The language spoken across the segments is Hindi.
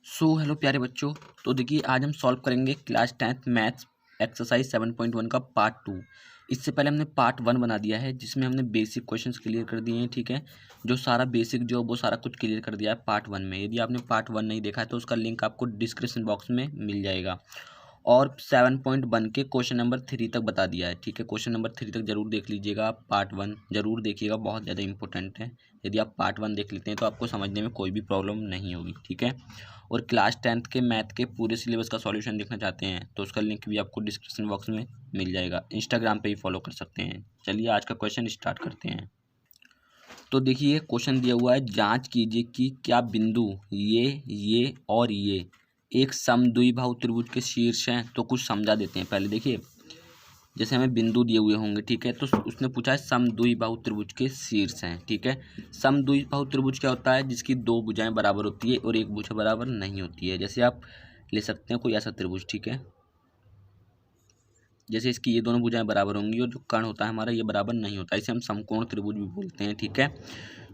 हेलो प्यारे बच्चों। तो देखिए आज हम सॉल्व करेंगे क्लास 10th मैथ्स एक्सरसाइज 7.1 का पार्ट 2। इससे पहले हमने पार्ट 1 बना दिया है जिसमें हमने बेसिक क्वेश्चंस क्लियर कर दिए हैं। ठीक है, जो सारा बेसिक जो वो सारा कुछ क्लियर कर दिया है पार्ट 1 में। यदि आपने पार्ट 1 नहीं देखा है तो उसका लिंक आपको डिस्क्रिप्शन बॉक्स में मिल जाएगा। और 7.1 के क्वेश्चन नंबर 3 तक बता दिया है। ठीक है, क्वेश्चन नंबर 3 तक जरूर देख लीजिएगा आप। पार्ट 1 जरूर देखिएगा, बहुत ज़्यादा इंपॉर्टेंट है। यदि आप पार्ट 1 देख लेते हैं तो आपको समझने में कोई भी प्रॉब्लम नहीं होगी। ठीक है, और क्लास 10th के मैथ के पूरे सिलेबस का सॉल्यूशन देखना चाहते हैं तो उसका लिंक भी आपको डिस्क्रिप्शन बॉक्स में मिल जाएगा। इंस्टाग्राम पे ही फॉलो कर सकते हैं। चलिए आज का क्वेश्चन स्टार्ट करते हैं। तो देखिए क्वेश्चन दिया हुआ है, जांच कीजिए कि क्या बिंदु ये और ये एक समद्विबाहु त्रिभुज के शीर्ष हैं। तो कुछ समझा देते हैं। पहले देखिए, जैसे हमें बिंदु दिए हुए होंगे, ठीक है, तो उसने पूछा है समद्विबाहु त्रिभुज के शीर्ष हैं। ठीक है, समद्विबाहु त्रिभुज क्या होता है? जिसकी दो भुजाएं बराबर होती है और एक भुजा बराबर नहीं होती है। जैसे आप ले सकते हैं कोई ऐसा त्रिभुज, ठीक है, जैसे इसकी ये दोनों भुजाएं बराबर होंगी और जो कर्ण होता है हमारा ये बराबर नहीं होता, इसे हम समकोण त्रिभुज भी बोलते हैं। ठीक है,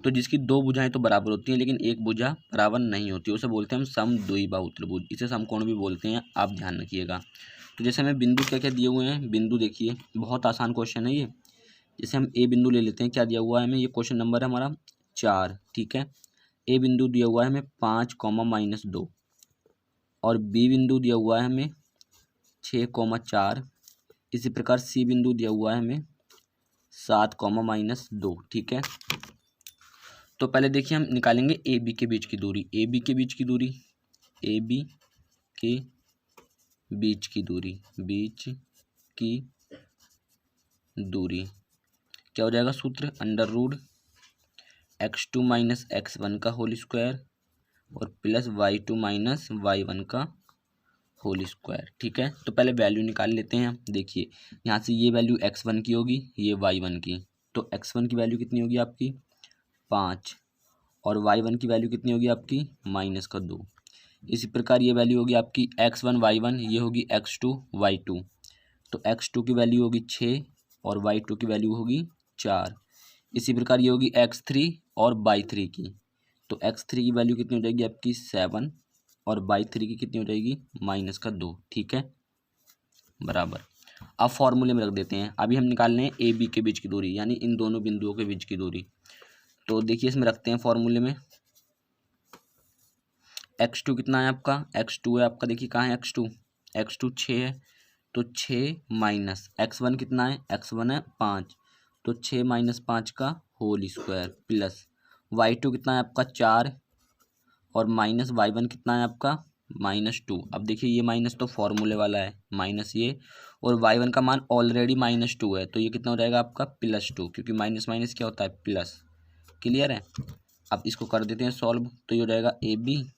तो जिसकी दो भुजाएं तो बराबर होती हैं लेकिन एक भुजा बराबर नहीं होती, उसे बोलते हैं हम समद्विबाहु त्रिभुज। इसे समकोण भी बोलते हैं, आप ध्यान रखिएगा। तो जैसे हमें बिंदु क्या क्या दिए हुए हैं, बिंदु देखिए बहुत आसान क्वेश्चन है ये। जैसे हम ए बिंदु ले लेते हैं, क्या दिया हुआ है हमें, ये क्वेश्चन नंबर है हमारा 4। ठीक है, ए बिंदु दिया हुआ है हमें 5, -2 और बी बिंदु दिया हुआ है हमें 6, 4। इसी प्रकार सी बिंदु दिया हुआ है हमें 7, -2। ठीक है, तो पहले देखिए हम निकालेंगे ए बी के बीच की दूरी। ए बी के बीच की दूरी, ए बी के बीच की दूरी क्या हो जाएगा? सूत्र √(x2 - x1) का होल स्क्वायर और प्लस y2 - y1 का होल स्क्वायर। ठीक है, तो पहले वैल्यू निकाल लेते हैं। देखिए यहाँ से ये वैल्यू x1 की होगी, ये y1 की। तो x1 की वैल्यू कितनी होगी आपकी? 5 और y1 की वैल्यू कितनी होगी आपकी? -2। इसी प्रकार ये वैल्यू होगी आपकी x1 y1, ये होगी x2 y2। तो x2 की वैल्यू होगी 6 और y2 की वैल्यू होगी 4। इसी प्रकार ये होगी x3 और y3 की। तो x3 की वैल्यू कितनी हो जाएगी आपकी? 7 और y3 की कितनी हो जाएगी? -2। ठीक है, बराबर। अब फॉर्मूले में रख देते हैं। अभी हम निकाल रहे हैं ए बी के बीच की दूरी, यानी इन दोनों बिंदुओं के बीच की दूरी। तो देखिए इसमें रखते हैं फॉर्मूले में। x2 कितना है आपका? x2 है आपका, देखिए कहाँ है x2 6 है, तो 6 माइनस x1 कितना है? x1 है 5, तो 6 - 5 का होल स्क्वायर प्लस y2 कितना है आपका? 4 और माइनस y1 कितना है आपका? -2। अब देखिए ये माइनस तो फॉर्मूले वाला है, माइनस ये, और y1 का मान ऑलरेडी -2 है, तो ये कितना हो जाएगा आपका? +2, क्योंकि माइनस माइनस क्या होता है? प्लस। क्लियर है? अब इसको कर देते हैं सॉल्व, तो ये हो जाएगा ए बी,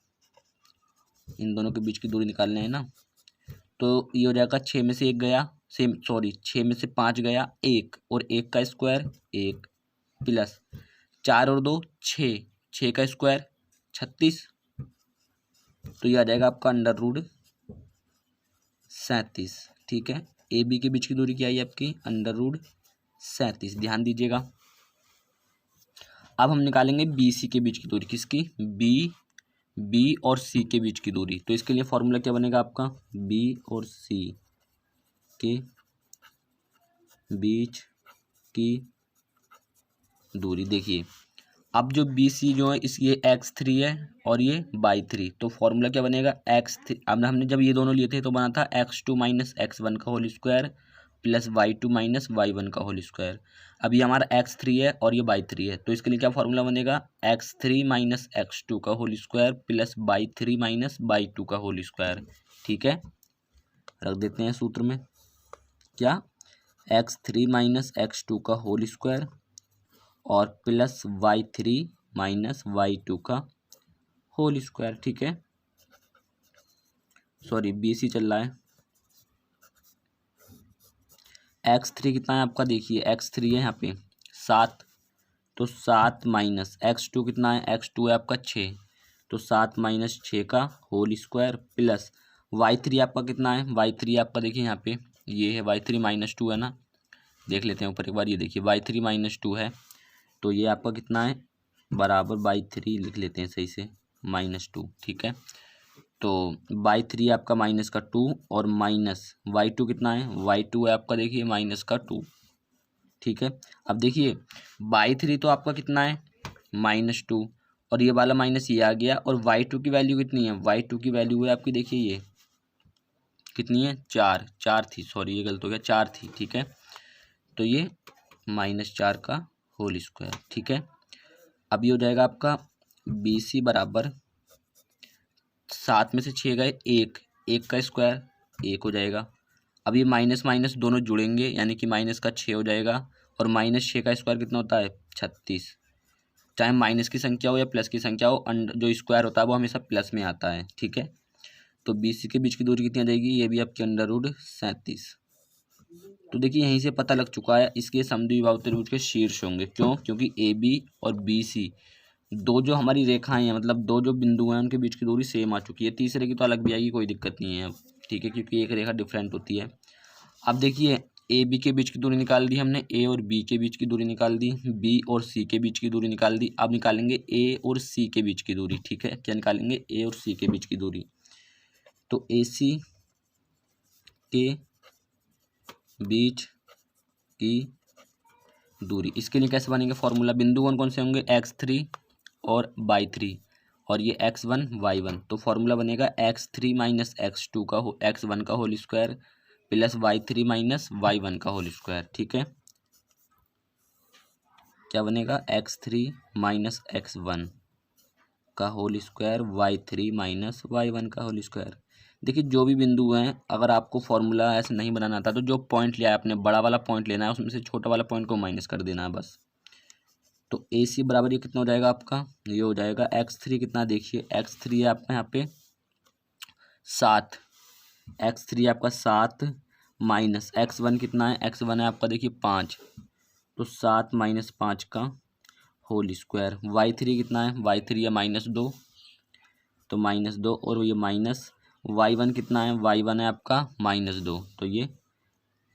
इन दोनों के बीच की दूरी निकालना है ना, तो ये हो जाएगा 6 में से 1 गया, 6 में से 5 गया 1, और 1 का स्क्वायर 1 प्लस 4 और 2 6, 6 का स्क्वायर 36। तो ये आ जाएगा आपका √37। ठीक है, ए बी के बीच की दूरी क्या है आपकी? √37। ध्यान दीजिएगा। अब हम निकालेंगे बी सी के बीच की दूरी। किसकी? बी और सी के बीच की दूरी। तो इसके लिए फॉर्मूला क्या बनेगा आपका? बी और सी के बीच की दूरी। देखिए अब जो बी सी जो है इस ये x3 है और ये y3, तो फॉर्मूला क्या बनेगा? x3, अब हमने जब ये दोनों लिए थे तो बना था x2 - x1 का whole square plus y2 - y1 का होल स्क्वायर। अब ये हमारा x3 है और ये y3 है, तो इसके लिए क्या फॉर्मूला बनेगा? x3 - x2 का whole square plus y3 - y2 का होल स्क्वायर। ठीक है, रख देते हैं सूत्र में। क्या? x3 - x2 का होल स्क्वायर और प्लस y3 - y2 का होल स्क्वायर। ठीक है, सॉरी बी सी चल रहा है। x3 कितना है आपका? देखिए x3 है यहाँ पे 7, तो 7 माइनस x2 कितना है? x2 है आपका 6, तो 7 - 6 का होल स्क्वायर प्लस y3 आपका कितना है? y3 आपका देखिए यहाँ पे ये है y3 -2 है ना, देख लेते हैं ऊपर एक बार। ये देखिए y3 -2 है, तो ये आपका कितना है? बराबर y3 लिख लेते हैं सही से, -2। ठीक है, तो बाई 3 आपका माइनस का 2 और माइनस y2 कितना है, y2 है आपका देखिए माइनस का 2। ठीक है, अब देखिए बाई 3 तो आपका कितना है -2 और ये वाला माइनस ये आ गया और y2 की वैल्यू कितनी है, y2 की वैल्यू है आपकी देखिए ये कितनी है 4 थी, सॉरी ये गलत हो गया 4 थी। ठीक है, तो ये -4 का होल स्क्वायर। ठीक है, अब ये हो जाएगा आपका BC बराबर 7 में से 6 गए 1, 1 का स्क्वायर 1 हो जाएगा। अब ये माइनस माइनस दोनों जुड़ेंगे यानी कि माइनस का 6 हो जाएगा और -6 का स्क्वायर कितना होता है 36। चाहे माइनस की संख्या हो या प्लस की संख्या हो, जो स्क्वायर होता है वो हमेशा प्लस में आता है। ठीक है, तो BC के बीच की दूरी कितनी आ जाएगी, ये भी आपकी √37। तो देखिए यहीं से पता लग चुका है इसके समद्विबाहु त्रिभुज के शीर्ष होंगे। क्यों, क्योंकि AB और BC दो जो हमारी रेखाएं हैं, मतलब दो जो बिंदु हैं उनके बीच की दूरी सेम आ चुकी है। तीसरे की तो अलग भी आएगी, कोई दिक्कत नहीं है अब। ठीक है, क्योंकि एक रेखा डिफरेंट होती है। अब देखिए AB के बीच की दूरी निकाल दी हमने, A और B के बीच की दूरी निकाल दी, B और C के बीच की दूरी निकाल दी। अब निकालेंगे A और C के बीच की दूरी। ठीक है, क्या निकालेंगे, A और C के बीच की दूरी। तो AC के बीच की दूरी, इसके लिए कैसे बनेंगे फॉर्मूला, बिंदु कौन कौन से होंगे x3 और y3 और ये x1 y1। तो फॉर्मूला बनेगा x3 माइनस x2 का x1 का whole square plus y3 minus y1 का होल स्क्वायर। ठीक है, क्या बनेगा x3 माइनस x1 का whole square y3 minus y1 का होल स्क्वायर। देखिए जो भी बिंदु हैं, अगर आपको फॉर्मूला ऐसे नहीं बनाना आता तो जो पॉइंट लिया है आपने, बड़ा वाला पॉइंट लेना है, उसमें से छोटा वाला पॉइंट को माइनस कर देना है बस। तो AC बराबर ये कितना हो जाएगा आपका, ये हो जाएगा x3 कितना, देखिए x3 है आपका यहाँ पे 7, x3 आपका 7 माइनस x1 कितना है, x1 है आपका देखिए 5, तो 7 माइनस 5 का होल स्क्वायर। y3 कितना है, y3 है -2, तो -2 और ये माइनस y1 कितना है, y1 है आपका -2, तो ये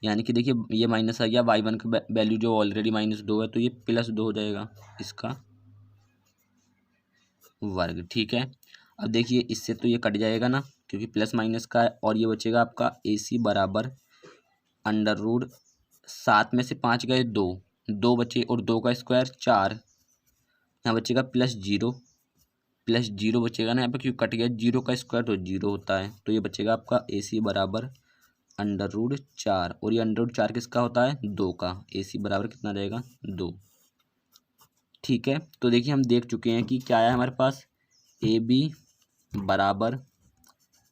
यानी कि देखिए ये माइनस आ गया, y1 का वैल्यू जो ऑलरेडी -2 है तो ये +2 हो जाएगा इसका वर्ग। ठीक है, अब देखिए इससे तो ये कट जाएगा ना क्योंकि प्लस माइनस का है, और ये बचेगा आपका AC बराबर √7 में से 5 गए 2, 2 बचे और 2 का स्क्वायर 4, यहाँ बचेगा +0 बचेगा ना यहाँ पे, क्योंकि कट गया 0 का स्क्वायर तो 0 होता है, तो ये बचेगा आपका AC बराबर √4 और ये √4 किसका होता है 2 का, AC बराबर कितना रहेगा 2। ठीक है, तो देखिए हम देख चुके हैं कि क्या है हमारे पास, AB बराबर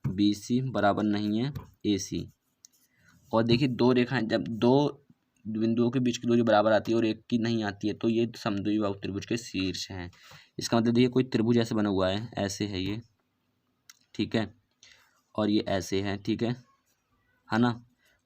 BC बराबर नहीं है AC। और देखिए दो रेखाएं, जब दो बिंदुओं के बीच की दूरी बराबर आती है और एक की नहीं आती है तो ये समद्विबाहु त्रिभुज के शीर्ष हैं। इसका मतलब देखिए कोई त्रिभुज ऐसे बना हुआ है, ऐसे है ये, ठीक है, और ये ऐसे है, ठीक है ना।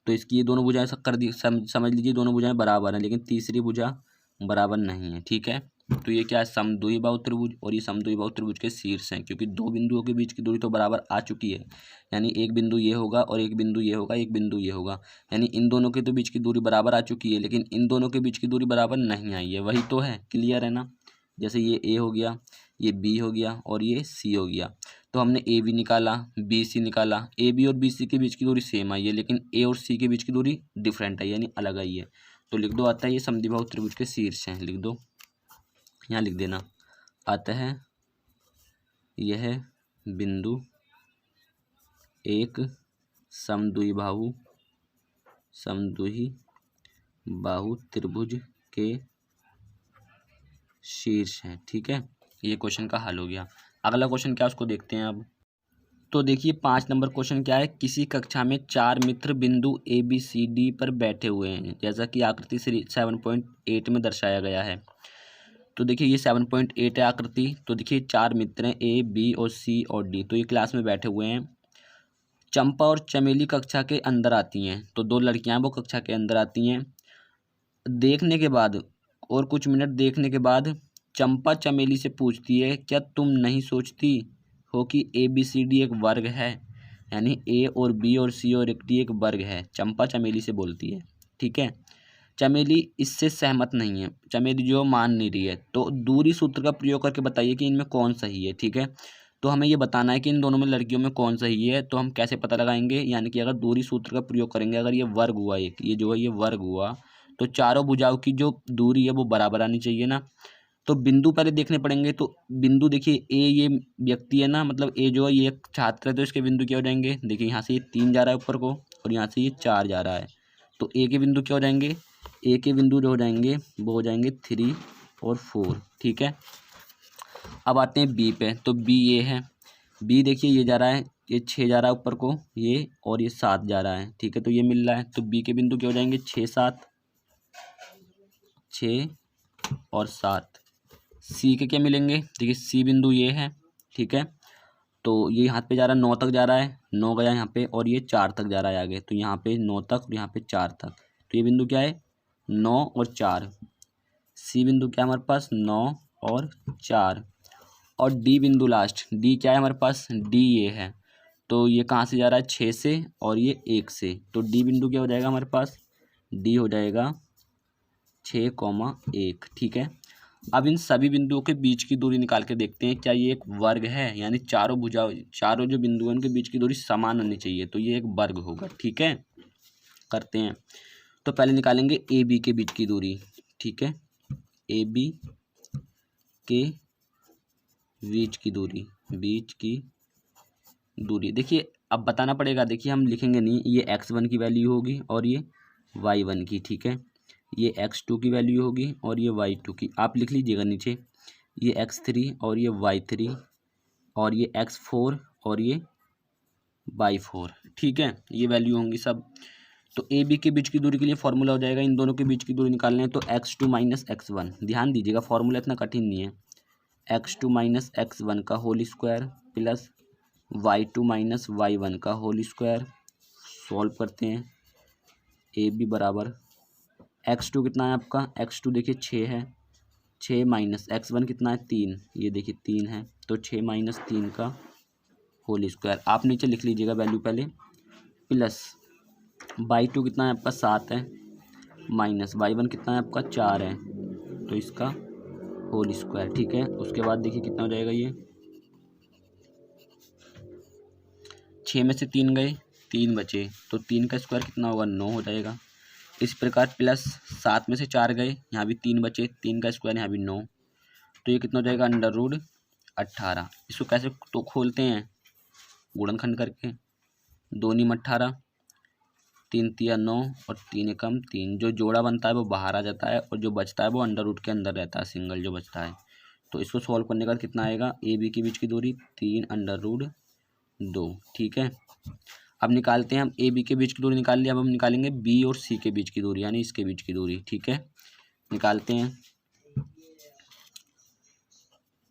तो इसकी ये दोनों भुजाएं कर दी, समझ लीजिए दोनों भुजाएं बराबर हैं, लेकिन तीसरी भुजा बराबर नहीं है। ठीक है, तो ये क्या है, समद्विबाहु त्रिभुज, और ये समद्विबाहु त्रिभुज के शीर्ष हैं, क्योंकि दो बिंदुओं के बीच की दूरी तो बराबर आ चुकी है, यानी एक बिंदु ये होगा और एक बिंदु ये होगा, एक बिंदु ये होगा, यानी इन दोनों के तो बीच की दूरी बराबर आ चुकी है, लेकिन इन दोनों के बीच की दूरी बराबर नहीं आई है, वही तो है, क्लियर है ना। जैसे ये A हो गया, ये B हो गया और ये C हो गया, तो हमने AB निकाला, BC निकाला, AB और BC के बीच की दूरी सेम आई है, लेकिन A और C के बीच की दूरी डिफरेंट है, यानी अलग आई है। तो लिख दो, आता है ये समद्विबाहु त्रिभुज के शीर्ष हैं, लिख दो, यहाँ लिख देना, आता है यह बिंदु एक समद्विबाहु त्रिभुज के शीर्ष हैं। ठीक है, ये क्वेश्चन का हल हो गया। अगला क्वेश्चन क्या उसको देखते हैं अब। तो देखिए 5 नंबर क्वेश्चन क्या है, किसी कक्षा में 4 मित्र बिंदु ABCD पर बैठे हुए हैं, जैसा कि आकृति 7.8 में दर्शाया गया है। तो देखिए ये 7.8 है आकृति, तो देखिए 4 मित्र हैं A, B और C और D, तो ये क्लास में बैठे हुए हैं। चंपा और चमेली कक्षा के अंदर आती हैं, तो 2 लड़कियां वो कक्षा के अंदर आती हैं। देखने के बाद और कुछ मिनट देखने के बाद चंपा चमेली से पूछती है, क्या तुम नहीं सोचती हो कि ABCD एक वर्ग है, यानी A और B और C और D एक वर्ग है, चंपा चमेली से बोलती है। ठीक है, चमेली इससे सहमत नहीं है, चमेली जो मान नहीं रही है, तो दूरी सूत्र का प्रयोग करके बताइए कि इनमें कौन सही है। ठीक है, तो हमें ये बताना है कि इन दोनों में लड़कियों में कौन सही है। तो हम कैसे पता लगाएंगे, यानी कि अगर दूरी सूत्र का प्रयोग करेंगे, अगर ये वर्ग हुआ एक, ये जो है ये वर्ग हुआ, तो चारों भुजाओं की जो दूरी है वो बराबर आनी चाहिए ना। तो बिंदु पहले देखने पड़ेंगे। तो बिंदु देखिए ए, ये व्यक्ति है ना, मतलब ए जो है ये एक छात्र है, तो इसके बिंदु क्या हो जाएंगे, देखिए यहाँ से ये 3 जा रहा है ऊपर को और यहाँ से ये 4 जा रहा है। तो ए के बिंदु क्या हो जाएंगे, ए के बिंदु जो हो जाएंगे वो हो जाएंगे 3 और 4, ठीक है। अब आते हैं बी पे। तो बी ये है, बी देखिए ये जा रहा है, ये 6 जा रहा है ऊपर को ये, और ये 7 जा रहा है, ठीक है। तो ये मिल रहा है। तो बी के बिंदु क्या हो जाएंगे, 6 7, 6 और 7। सी के क्या मिलेंगे, देखिए सी बिंदु ये है, ठीक है। तो ये यहाँ पे जा रहा है 9 तक जा रहा है, 9 गया यहाँ पे, और ये 4 तक जा रहा है आगे। तो यहाँ पे 9 तक और यहाँ पे 4 तक। तो ये बिंदु क्या है, 9 और 4। सी बिंदु क्या है हमारे पास, 9 और 4। और डी बिंदु लास्ट, डी क्या है हमारे पास, डी ये है। तो ये कहाँ से जा रहा है, 6 से, और ये 1 से। तो डी बिंदु क्या हो जाएगा हमारे पास, डी हो जाएगा 6,1, ठीक है। अब इन सभी बिंदुओं के बीच की दूरी निकाल के देखते हैं, क्या ये एक वर्ग है, यानी चारों भुजाओं, चारों जो बिंदु हैं उनके बीच की दूरी समान होनी चाहिए। तो ये एक वर्ग होगा, ठीक है। करते हैं। तो पहले निकालेंगे ए बी के बीच की दूरी, ठीक है। ए बी के बीच की दूरी, बीच की दूरी देखिए अब बताना पड़ेगा। देखिए हम लिखेंगे नहीं, ये x1 की वैल्यू होगी और ये y1 की, ठीक है। ये x2 की वैल्यू होगी और ये y2 की, आप लिख लीजिएगा नीचे। ये x3 और ये y3 और ये x4 और ये y4, ठीक है। ये वैल्यू होंगी सब। तो ए बी के बीच की दूरी के लिए फॉर्मूला हो जाएगा, इन दोनों के बीच की दूरी निकालने हैं तो x2 माइनस x1। ध्यान दीजिएगा फॉर्मूला इतना कठिन नहीं है। x2 माइनस x1 का whole square plus y2 minus y1 का होल स्क्वायर। सॉल्व करते हैं। ए बी बराबर x2 कितना है आपका, x2 देखिए 6 है, 6 माइनस x1 कितना है 3, ये देखिए 3 है। तो 6 माइनस 3 का होल स्क्वायर, आप नीचे लिख लीजिएगा वैल्यू पहले, प्लस y2 कितना है आपका 7 है, माइनस y1 कितना है आपका 4 है, तो इसका होल स्क्वायर, ठीक है। उसके बाद देखिए कितना हो जाएगा, ये 6 में से 3 गए, 3 बचे, तो 3 का स्क्वायर कितना होगा 9 हो जाएगा। इस प्रकार प्लस 7 में से 4 गए, यहाँ भी 3 बचे, 3 का स्क्वायर यहाँ भी 9, तो ये कितना हो जाएगा अंडर रूट 18। इसको कैसे तो खोलते हैं, गुणनखंड करके, 2 नीम 18, 3 तिया 9 और 3 एकम 3। जो जोड़ा बनता है वो बाहर आ जाता है और जो बचता है वो अंडर रूट के अंदर रहता है, सिंगल जो बचता है। तो इसको सॉल्व करने का कितना आएगा, ए बी के बीच की दूरी 3 अंडर रूट 2, ठीक है। अब निकालते हैं हम ए बी के बीच की दूरी निकाल लिया। अब हम निकालेंगे बी और सी के बीच की दूरी, यानी इसके बीच की दूरी, ठीक है। निकालते हैं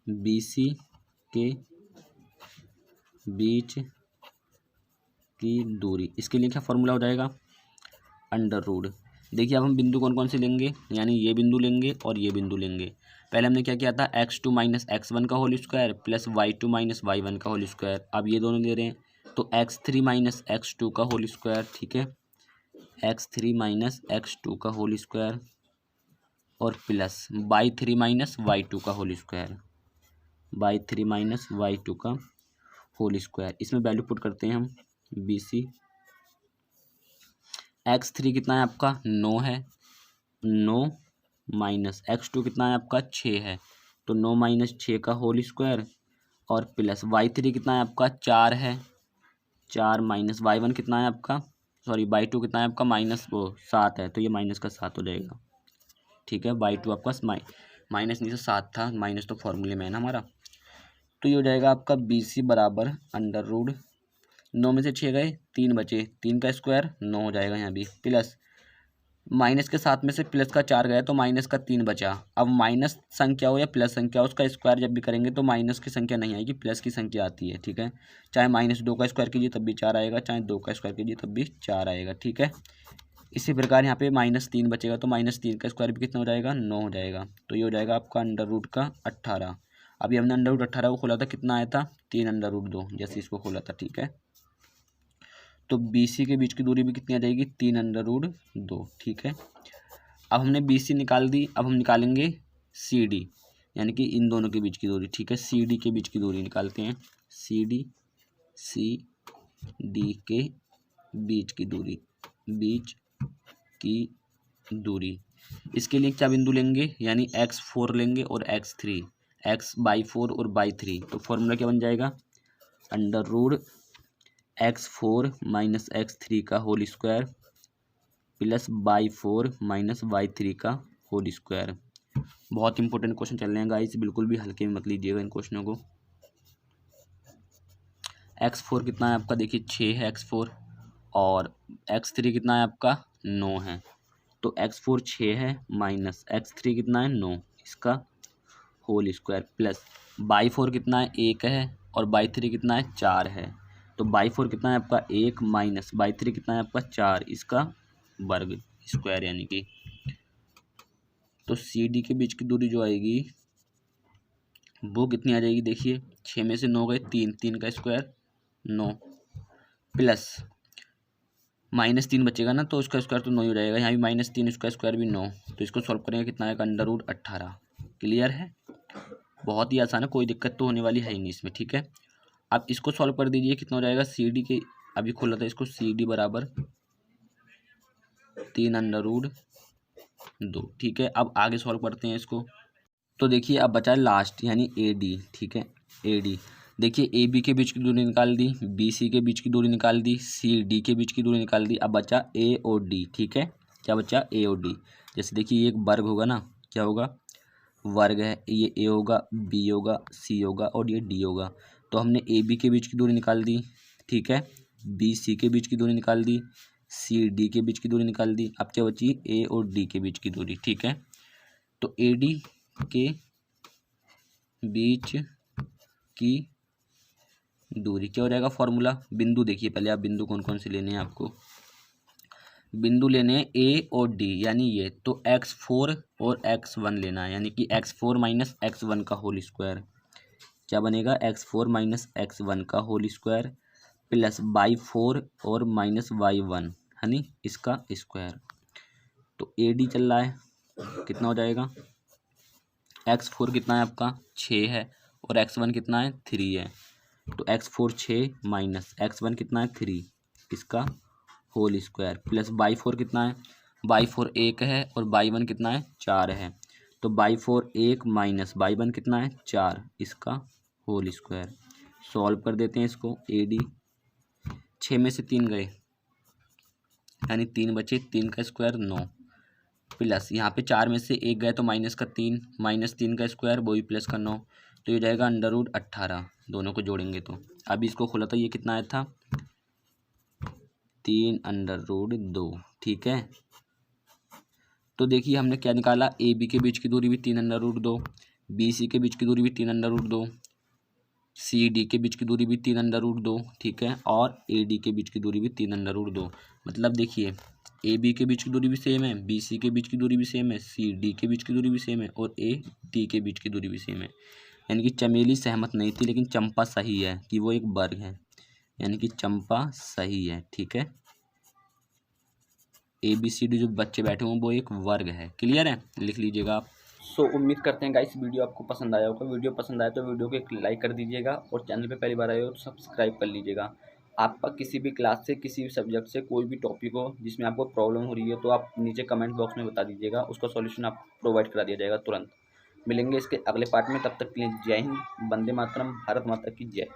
बी सी के बीच की दूरी, इसके लिए क्या फॉर्मूला हो जाएगा, अंडर रूट। देखिए अब हम बिंदु कौन कौन से लेंगे, यानी ये बिंदु लेंगे और ये बिंदु लेंगे। पहले हमने क्या किया था, x2 माइनस x1 का whole square plus y2 minus y1 का होल स्क्वायर। अब ये दोनों ले रहे हैं, तो x3 माइनस x2 का होल स्क्वायर, ठीक है। x3 माइनस x2 का होल स्क्वायर और प्लस y3 माइनस y2 का whole square, y3 minus y2 का होल स्क्वायर। इसमें वैल्यू पुट करते हैं हम, बी सी। x3 कितना है आपका 9 है, 9 माइनस x2 कितना है आपका 6 है, तो 9 माइनस 6 का होल स्क्वायर और प्लस y3 कितना है आपका 4 है, 4 माइनस y1 कितना है आपका, सॉरी y2 कितना है आपका माइनस वो 7 है, तो ये माइनस का 7 हो जाएगा, ठीक है। y2 आपका माइनस नहीं से 7 था, माइनस तो फॉर्मूले में है ना हमारा। तो ये हो जाएगा आपका बी सी बराबर अंडर रूट 9 में से 6 गए, 3 बचे, 3 का स्क्वायर 9 हो जाएगा यहाँ भी, प्लस माइनस के 7 में से प्लस का 4 गया तो माइनस का 3 बचा। अब माइनस संख्या हो या प्लस संख्या हो, उसका स्क्वायर जब भी करेंगे तो माइनस की संख्या नहीं आएगी, प्लस की संख्या आती है, ठीक है। चाहे -2 का स्क्वायर कीजिए तब भी 4 आएगा, चाहे 2 का स्क्वायर कीजिए तब भी 4 आएगा, ठीक है। इसी प्रकार यहाँ पे -3 बचेगा तो -3 का स्क्वायर भी कितना हो जाएगा 9 हो जाएगा। तो ये हो जाएगा आपका अंडर रूट का 18। अभी हमने अंडर रूट 18 को खोला था, कितना आया था 3 अंडर रूट 2, जैसे इसको खोला था, ठीक है। तो बी सी के बीच की दूरी भी कितनी आ जाएगी 3 अंडर रूट 2, ठीक है। अब हमने बी सी निकाल दी, अब हम निकालेंगे सी डी, यानी कि इन दोनों के बीच की दूरी, ठीक है। सी डी के बीच की दूरी निकालते हैं। सी डी के बीच की दूरी। इसके लिए क्या बिंदु लेंगे, यानी x4 लेंगे और x3, x/4 और x/3। तो फॉर्मूला क्या बन जाएगा, √x4 माइनस x3 का whole square plus y4 minus y3 का होल स्क्वायर। बहुत इंपॉर्टेंट क्वेश्चन चल रहे हैं गाइस, बिल्कुल भी हल्के में मत लीजिएगा इन क्वेश्चनों को। x4 कितना है आपका, देखिए 6 है x4, और x3 कितना है आपका 9 है। तो x4 6 है माइनस x3 कितना है 9, इसका होल स्क्वायर प्लस y4 कितना है 1 है और y3 कितना है 4 है। तो y4 कितना है आपका 1 माइनस y3 कितना है आपका 4, इसका वर्ग स्क्वायर यानी कि। तो सी डी के बीच की दूरी जो आएगी वो कितनी आ जाएगी, देखिए 6 में से 9 गए 3, 3 का स्क्वायर 9 प्लस -3 बचेगा ना, तो उसका स्क्वायर तो 9 ही हो जाएगा, यहाँ भी -3 उसका स्क्वायर भी 9। तो इसको सॉल्व करेंगे कितना आएगा, √18। क्लियर है, बहुत ही आसान है, कोई दिक्कत तो होने वाली है ही नहीं इसमें। ठीक है, अब इसको सॉल्व कर दीजिए, कितना हो जाएगा सी डी के, अभी खोला था इसको, सी डी बराबर 3√2। ठीक है, अब आगे सॉल्व करते हैं इसको। तो देखिए अब बचा है लास्ट यानी ए डी। ठीक है, ए डी देखिए, ए बी के बीच की दूरी निकाल दी, बी सी के बीच की दूरी निकाल दी, सी डी के बीच की दूरी निकाल दी, अब बचा ए और डी। ठीक है, क्या बचा, ए और डी। जैसे देखिए ये एक वर्ग होगा ना, क्या होगा, वर्ग है, ये ए होगा, बी होगा, सी होगा और ये डी होगा। तो हमने ए बी के बीच की दूरी निकाल दी, ठीक है, बी सी के बीच की दूरी निकाल दी, सी डी के बीच की दूरी निकाल दी। अब क्या बची, ए और डी के बीच की दूरी। ठीक है, तो ए डी के बीच की दूरी क्या हो जाएगा, फॉर्मूला, बिंदु देखिए पहले आप, बिंदु कौन कौन से लेने हैं आपको, बिंदु लेने हैं ए और डी यानी ये, तो x4 और x1 लेना है, यानी कि x4 माइनस x1 का होल स्क्वायर। क्या बनेगा, x4 माइनस x1 का होल स्क्वायर प्लस y4 और माइनस y1 है नी, इसका स्क्वायर। तो ए डी चल रहा है, कितना हो जाएगा, x4 कितना है आपका 6 है और x1 कितना है 3 है। तो x4 6 माइनस x1 कितना है 3, इसका होल स्क्वायर प्लस y4 कितना है, y4 1 है और y1 कितना है 4 है। तो y4 1 माइनस y1 कितना है 4, इसका होल स्क्वायर। सॉल्व कर देते हैं इसको, ए डी 6 में से 3 गए यानी 3 बचे, 3 का स्क्वायर 9 प्लस यहाँ पे 4 में से 1 गए तो माइनस का 3, -3 का स्क्वायर वो भी प्लस का 9। तो ये जाएगा √18, दोनों को जोड़ेंगे तो। अभी इसको खोला था, ये कितना आया था 3√2। ठीक है, तो देखिए हमने क्या निकाला, ए बी के बीच की दूरी भी 3√2, बी सी के बीच की दूरी भी 3√2, सी डी के बीच की दूरी भी 3√2। ठीक है, और ए डी के बीच की दूरी भी 3√2। मतलब देखिए ए बी के बीच की दूरी भी सेम है, बी सी के बीच की दूरी भी सेम है, सी डी के बीच की दूरी भी सेम है और ए डी के बीच की दूरी भी सेम है। यानी कि चमेली सहमत नहीं थी लेकिन चंपा सही है कि वो एक वर्ग है, यानी कि चंपा सही है। ठीक है, ए बी सी डी जो बच्चे बैठे हुए वो एक वर्ग है। क्लियर है, लिख लीजिएगा आप। सो उम्मीद करते हैं गाइस वीडियो आपको पसंद आया होगा। वीडियो पसंद आया तो वीडियो को एक लाइक कर दीजिएगा और चैनल पे पहली बार आए हो तो सब्सक्राइब कर लीजिएगा। आपका किसी भी क्लास से, किसी भी सब्जेक्ट से कोई भी टॉपिक हो जिसमें आपको प्रॉब्लम हो रही है तो आप नीचे कमेंट बॉक्स में बता दीजिएगा, उसका सॉल्यूशन आप प्रोवाइड करा दिया जाएगा तुरंत। मिलेंगे इसके अगले पार्ट में, तब तक के लिए जय हिंद, वंदे मातरम, भारत माता की जय।